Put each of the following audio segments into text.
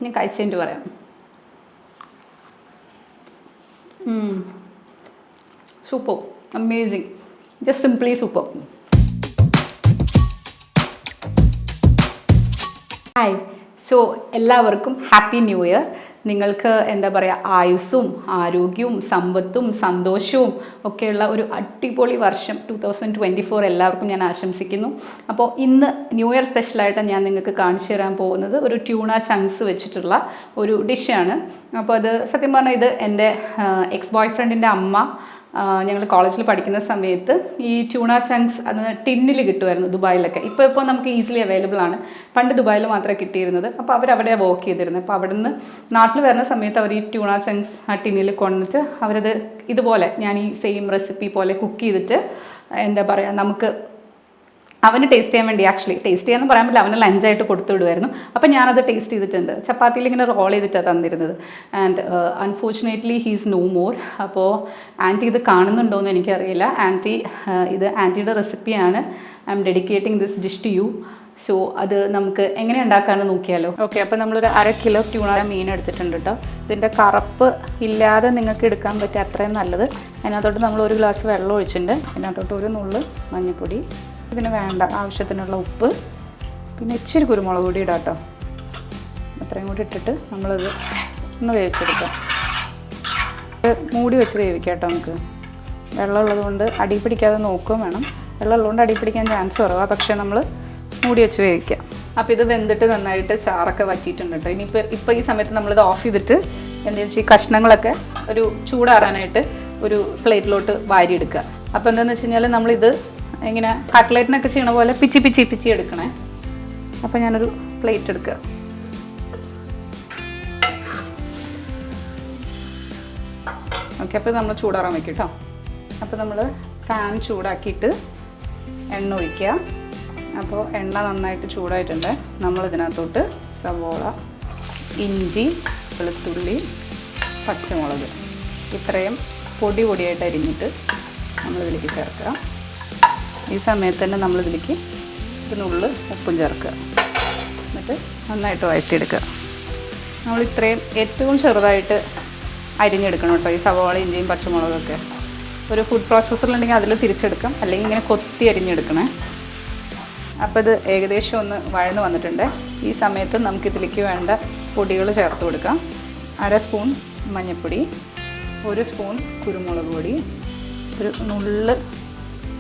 ഞാൻ കഴിച്ചതിൻ്റെ പറയാം. Super, amazing, just simply super. Hi, so എല്ലാവർക്കും ഹാപ്പി ന്യൂ ഇയർ. നിങ്ങൾക്ക് എന്താ പറയുക, ആയുസ്സും ആരോഗ്യവും സമ്പത്തും സന്തോഷവും ഒക്കെയുള്ള ഒരു അടിപൊളി വർഷം 2024 എല്ലാവർക്കും ഞാൻ ആശംസിക്കുന്നു. അപ്പോൾ ഇന്ന് ന്യൂ ഇയർ സ്പെഷ്യലായിട്ട് ഞാൻ നിങ്ങൾക്ക് കാണിച്ചു തരാൻ പോകുന്നത് ഒരു ട്യൂണ ചങ്ക്സ് വെച്ചിട്ടുള്ള ഒരു ഡിഷാണ്. അപ്പോൾ അത് സത്യം പറഞ്ഞാൽ ഇത് എൻ്റെ എക്സ് ബോയ് ഫ്രണ്ടിൻ്റെ അമ്മ ഞങ്ങൾ കോളേജിൽ പഠിക്കുന്ന സമയത്ത് ഈ ട്യൂണ ചങ്ക്സ് അത് ടിന്നിൽ കിട്ടുമായിരുന്നു ദുബായിലൊക്കെ. ഇപ്പോൾ നമുക്ക് ഈസിലി അവൈലബിൾ ആണ്. പണ്ട് ദുബായിൽ മാത്രമേ കിട്ടിയിരുന്നത്. അപ്പോൾ അവരവിടെ വർക്ക് ചെയ്തിരുന്നത്. അപ്പോൾ അവിടെ നിന്ന് നാട്ടിൽ വരുന്ന സമയത്ത് അവർ ഈ ട്യൂണ ചങ്ക്സ് ആ ടിന്നിൽ കൊണ്ടുവന്നിട്ട് അവരത് ഇതുപോലെ ഞാൻ ഈ സെയിം റെസിപ്പി പോലെ കുക്ക് ചെയ്തിട്ട് എന്താ പറയുക, നമുക്ക് അവന് ടേസ്റ്റ് ചെയ്യാൻ വേണ്ടി, ആക്ച്വലി ടേസ്റ്റ് ചെയ്യാന്ന് പറയാൻ പറ്റില്ല, അവന് ലഞ്ചായിട്ട് കൊടുത്തു വിടുമായിരുന്നു. അപ്പോൾ ഞാനത് ടേസ്റ്റ് ചെയ്തിട്ടുണ്ട്. ചപ്പാത്തിയിൽ ഇങ്ങനെ റോൾ ചെയ്തിട്ടാണ് തന്നിരുന്നത്. And unfortunately he's no more. അപ്പോൾ ആൻറ്റി ഇത് കാണുന്നുണ്ടോയെന്ന് എനിക്കറിയില്ല. ആൻറ്റി ഇത് ആൻറ്റിയുടെ റെസിപ്പിയാണ്. I am dedicating this dish to you. So അത് നമുക്ക് എങ്ങനെ ഉണ്ടാക്കാമെന്ന് നോക്കിയാലോ. ഓക്കെ, അപ്പോൾ നമ്മളൊരു 1/2 കിലോ ട്യൂണ മീൻ എടുത്തിട്ടുണ്ട് കേട്ടോ. ഇതിൻ്റെ കറുപ്പ് ഇല്ലാതെ നിങ്ങൾക്ക് എടുക്കാൻ പറ്റുക അത്രയും നല്ലത്. അതിനകത്തോട്ട് നമ്മൾ 1 ഗ്ലാസ് വെള്ളം ഒഴിച്ചിട്ടുണ്ട്. അതിനകത്തോട്ട് 1 നുള്ള് മഞ്ഞൾപ്പൊടി, ഇതിന് വേണ്ട ആവശ്യത്തിനുള്ള ഉപ്പ്, പിന്നെ ഇച്ചിരി കുരുമുളക് പൊടി ഇടാം കേട്ടോ. അത്രയും കൂടി ഇട്ടിട്ട് നമ്മളത് ഒന്ന് വേവിച്ചെടുക്കാം. മൂടി വെച്ച് വേവിക്കാം കേട്ടോ. നമുക്ക് വെള്ളം ഉള്ളതുകൊണ്ട് അടി പിടിക്കാതെ നോക്കുകയും വേണം. വെള്ളം ഉള്ളതുകൊണ്ട് അടി പിടിക്കാൻ ചാൻസ് കുറവാണ്. പക്ഷേ നമ്മൾ മൂടി വെച്ച് വേവിക്കാം. അപ്പോൾ ഇത് വെന്തിട്ട് നന്നായിട്ട് ചാറൊക്കെ വറ്റിയിട്ടുണ്ട് കേട്ടോ. ഇപ്പോൾ ഈ സമയത്ത് നമ്മളിത് ഓഫ് ചെയ്തിട്ട് എന്താണെന്ന് വെച്ചാൽ ഈ കഷ്ണങ്ങളൊക്കെ ഒരു ചൂടാറാനായിട്ട് ഒരു പ്ലേറ്റിലോട്ട് വാരിയെടുക്കുക. അപ്പോൾ എന്താണെന്ന് വെച്ച് കഴിഞ്ഞാൽ നമ്മളിത് ഇങ്ങനെ കട്ട്ലേറ്റിനൊക്കെ ചെയ്യണ പോലെ പിച്ചി എടുക്കണേ. അപ്പോൾ ഞാനൊരു പ്ലേറ്റ് എടുക്കുക. ഓക്കെ, അപ്പോൾ നമ്മൾ ചൂടാറാൻ വയ്ക്കും കേട്ടോ. അപ്പോൾ നമ്മൾ പാൻ ചൂടാക്കിയിട്ട് എണ്ണ ഒഴിക്കുക. അപ്പോൾ എണ്ണ നന്നായിട്ട് ചൂടായിട്ടുണ്ട്. നമ്മളിതിനകത്തോട്ട് സവോള, ഇഞ്ചി, വെളുത്തുള്ളി, പച്ചമുളക് ഇത്രയും പൊടിയായിട്ട് അരിഞ്ഞിട്ട് നമ്മളിതിലേക്ക് ചേർക്കുക. ഈ സമയത്ത് തന്നെ നമ്മളിതിലേക്ക് ഇതിനുള്ളിൽ ഉപ്പും ചേർക്കുക. എന്നിട്ട് നന്നായിട്ട് വഴറ്റിയെടുക്കുക. നമ്മളിത്രയും ഏറ്റവും ചെറുതായിട്ട് അരിഞ്ഞെടുക്കണം കേട്ടോ. ഈ സവാള, ഇഞ്ചിയും പച്ചമുളകൊക്കെ ഒരു ഫുഡ് പ്രോസസ്സറിലുണ്ടെങ്കിൽ അതിൽ തിരിച്ചെടുക്കാം, അല്ലെങ്കിൽ ഇങ്ങനെ കൊത്തി അരിഞ്ഞെടുക്കണേ. അപ്പോൾ ഇത് ഏകദേശം ഒന്ന് വഴന്ന് വന്നിട്ടുണ്ട്. ഈ സമയത്ത് നമുക്കിതിലേക്ക് വേണ്ട പൊടികൾ ചേർത്ത് കൊടുക്കാം. 1/2 സ്പൂൺ മഞ്ഞൾപ്പൊടി, 1 സ്പൂൺ കുരുമുളക് പൊടി, ഒരു നുള്ള്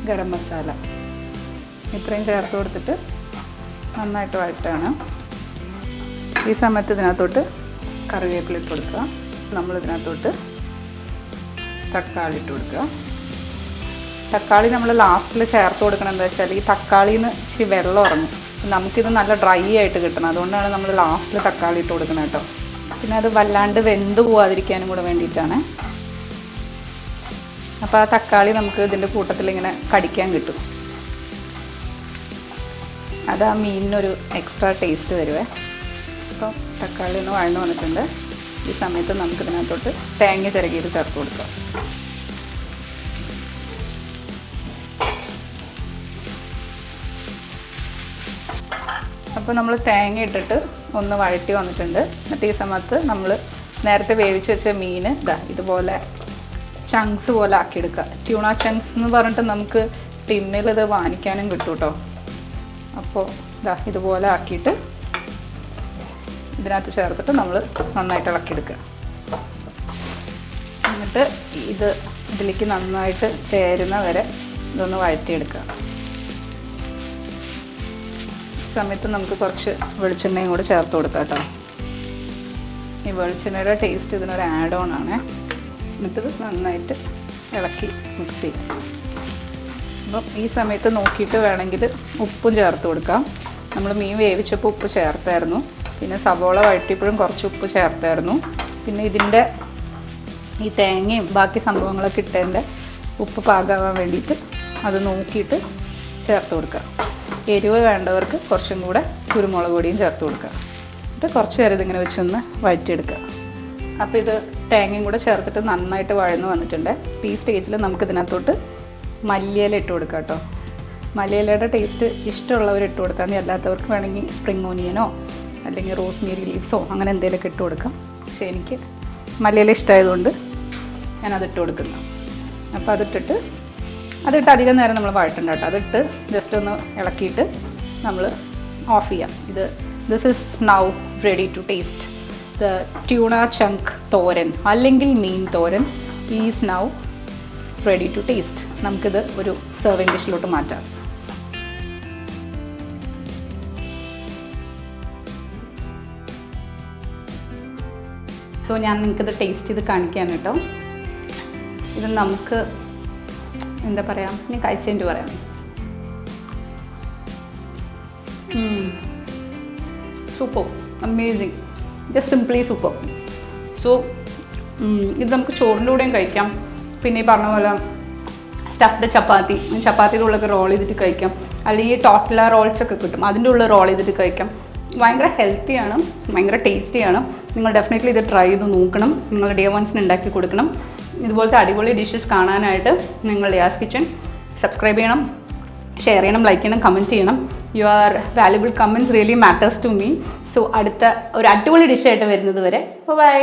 ഗരം മസാല, ഇത്രയും ചേർത്ത് കൊടുത്തിട്ട് നന്നായിട്ട് വഴറ്റാണ്. ഈ സമയത്ത് ഇതിനകത്തോട്ട് കറിവേപ്പില ഇട്ട് കൊടുക്കുക. നമ്മളിതിനകത്തോട്ട് തക്കാളി ഇട്ട് കൊടുക്കുക. തക്കാളി നമ്മൾ ലാസ്റ്റിൽ ചേർത്ത് കൊടുക്കണം. എന്താ വെച്ചാൽ ഈ തക്കാളിയിൽ നിന്ന് ഇച്ചിരി വെള്ളം ഇറങ്ങും. നമുക്കിത് നല്ല ഡ്രൈ ആയിട്ട് കിട്ടണം. അതുകൊണ്ടാണ് നമ്മൾ ലാസ്റ്റിൽ തക്കാളി ഇട്ട് കൊടുക്കണം കേട്ടോ. പിന്നെ അത് വല്ലാണ്ട് വെന്ത് പോവാതിരിക്കാനും കൂടെ വേണ്ടിയിട്ടാണ്. അപ്പോൾ ആ തക്കാളി നമുക്ക് ഇതിൻ്റെ കൂട്ടത്തിൽ ഇങ്ങനെ കടിക്കാൻ കിട്ടും. അത് ആ മീനിനൊരു എക്സ്ട്രാ ടേസ്റ്റ് തരുവേ. അപ്പോൾ തക്കാളി ഒന്ന് വഴന്ന് വന്നിട്ടുണ്ട്. ഈ സമയത്ത് നമുക്കിതിനകത്തോട്ട് തേങ്ങ ചിരകിയിട്ട് ചേർത്ത് കൊടുക്കാം. അപ്പോൾ നമ്മൾ തേങ്ങ ഇട്ടിട്ട് ഒന്ന് വഴറ്റി വന്നിട്ടുണ്ട്. എന്നിട്ട് ഈ സമയത്ത് നമ്മൾ നേരത്തെ വേവിച്ച് വെച്ച മീൻ ഇതുപോലെ ചങ്ക്സ് പോലെ ആക്കിയെടുക്കുക. ട്യൂണ ചങ്ക്സ് എന്ന് പറഞ്ഞിട്ട് നമുക്ക് ടിന്നിലിത് വാങ്ങിക്കാനും കിട്ടും കേട്ടോ. അപ്പോൾ ഇതുപോലെ ആക്കിയിട്ട് ഇതിനകത്ത് ചേർത്തിട്ട് നമ്മൾ നന്നായിട്ട് ഇളക്കിയെടുക്കുക. എന്നിട്ട് ഇതിലേക്ക് നന്നായിട്ട് ചേരുന്ന വരെ ഇതൊന്ന് വഴറ്റിയെടുക്കുക. ഈ സമയത്ത് നമുക്ക് കുറച്ച് വെളിച്ചെണ്ണയും കൂടെ ചേർത്ത് കൊടുക്കാം കേട്ടോ. ഈ വെളിച്ചെണ്ണയുടെ ടേസ്റ്റ് ഇതിനൊരു ആഡ് ഓൺ ആണ്. എന്നിട്ട് നന്നായിട്ട് ഇളക്കി മിക്സ് ചെയ്യാം. അപ്പം ഈ സമയത്ത് നോക്കിയിട്ട് വേണമെങ്കിൽ ഉപ്പും ചേർത്ത് കൊടുക്കാം. നമ്മൾ മീൻ വേവിച്ചപ്പോൾ ഉപ്പ് ചേർത്തായിരുന്നു. പിന്നെ സവോള വഴറ്റിയപ്പോഴും കുറച്ച് ഉപ്പ് ചേർത്തായിരുന്നു. പിന്നെ ഇതിൻ്റെ ഈ തേങ്ങയും ബാക്കി സംഭവങ്ങളൊക്കെ ഇട്ടതിൻ്റെ ഉപ്പ് പാകാവാൻ വേണ്ടിയിട്ട് അത് നോക്കിയിട്ട് ചേർത്ത് കൊടുക്കുക. എരിവ് വേണ്ടവർക്ക് കുറച്ചും കൂടെ കുരുമുളക് പൊടിയും ചേർത്ത് കൊടുക്കുക. എന്നിട്ട് കുറച്ച് നേരം ഇതിങ്ങനെ വെച്ചൊന്ന് വഴറ്റിയെടുക്കുക. അപ്പോൾ ഇത് തേങ്ങയും കൂടെ ചേർത്തിട്ട് നന്നായിട്ട് വഴന്ന് വന്നിട്ടുണ്ട്. ഈ സ്റ്റേജിൽ നമുക്കിതിനകത്തോട്ട് മല്ലിയില ഇട്ട് കൊടുക്കാം കേട്ടോ. മല്ലിയിലയുടെ ടേസ്റ്റ് ഇഷ്ടമുള്ളവർ ഇട്ട് കൊടുത്താൽ മതി. അല്ലാത്തവർക്ക് വേണമെങ്കിൽ സ്പ്രിംഗ് ഓനിയനോ അല്ലെങ്കിൽ റോസ്മേരി ലീവ്സോ അങ്ങനെ എന്തെങ്കിലുമൊക്കെ ഇട്ട് കൊടുക്കാം. പക്ഷേ എനിക്ക് മല്ലിയില ഇഷ്ടമായതുകൊണ്ട് ഞാനതിട്ട് കൊടുക്കുന്നു. അപ്പോൾ അതിട്ടിട്ട് അധികം നേരം നമ്മൾ വഴറ്റണ്ട കേട്ടോ. അതിട്ട് ജസ്റ്റ് ഒന്ന് ഇളക്കിയിട്ട് നമ്മൾ ഓഫ് ചെയ്യാം. This is now ready to taste. The tuna chunk തോരൻ അല്ലെങ്കിൽ മീൻ തോരൻ is now ready to taste. നമുക്കിത് ഒരു സെർവിങ് ഡിഷിലോട്ട് മാറ്റാം. സോ ഞാൻ നിങ്ങൾക്കിത് ടേസ്റ്റ് ചെയ്ത് കാണിക്കാൻ കേട്ടോ. ഇത് നമുക്ക് എന്താ പറയുക, ഞാൻ കഴിച്ചതിൻ്റെ പറയാം. Super, amazing, just simply super. So ഇത് നമുക്ക് ചോറിൻ്റെ കൂടെയും കഴിക്കാം. പിന്നെ ഈ പറഞ്ഞ പോലെ സ്റ്റഫ്ഡ് ചപ്പാത്തിയുടെ ഉള്ളൊക്കെ റോൾ ചെയ്തിട്ട് കഴിക്കാം. അല്ലെങ്കിൽ ടോട്ടല റോൾസൊക്കെ കിട്ടും, അതിൻ്റെ ഉള്ളിൽ റോൾ ചെയ്തിട്ട് കഴിക്കാം. ഭയങ്കര ഹെൽത്തിയാണ്, ഭയങ്കര ടേസ്റ്റിയാണ്. നിങ്ങൾ ഡെഫിനറ്റ്ലി ഇത് ട്രൈ ചെയ്ത് നോക്കണം. നിങ്ങൾ ഡേ വൺസിന് ഉണ്ടാക്കി കൊടുക്കണം. ഇതുപോലത്തെ അടിപൊളി ഡിഷസ് കാണാനായിട്ട് നിങ്ങൾ ഡിയാസ് കിച്ചൺ സബ്സ്ക്രൈബ് ചെയ്യണം, ഷെയർ ചെയ്യണം, ലൈക്ക് ചെയ്യണം, കമൻറ്റ് ചെയ്യണം. Your valuable comments really matters to me. So അടുത്ത ഒരു അടിപൊളി ഡിഷായിട്ട് വരുന്നത് വരെ ബൈ.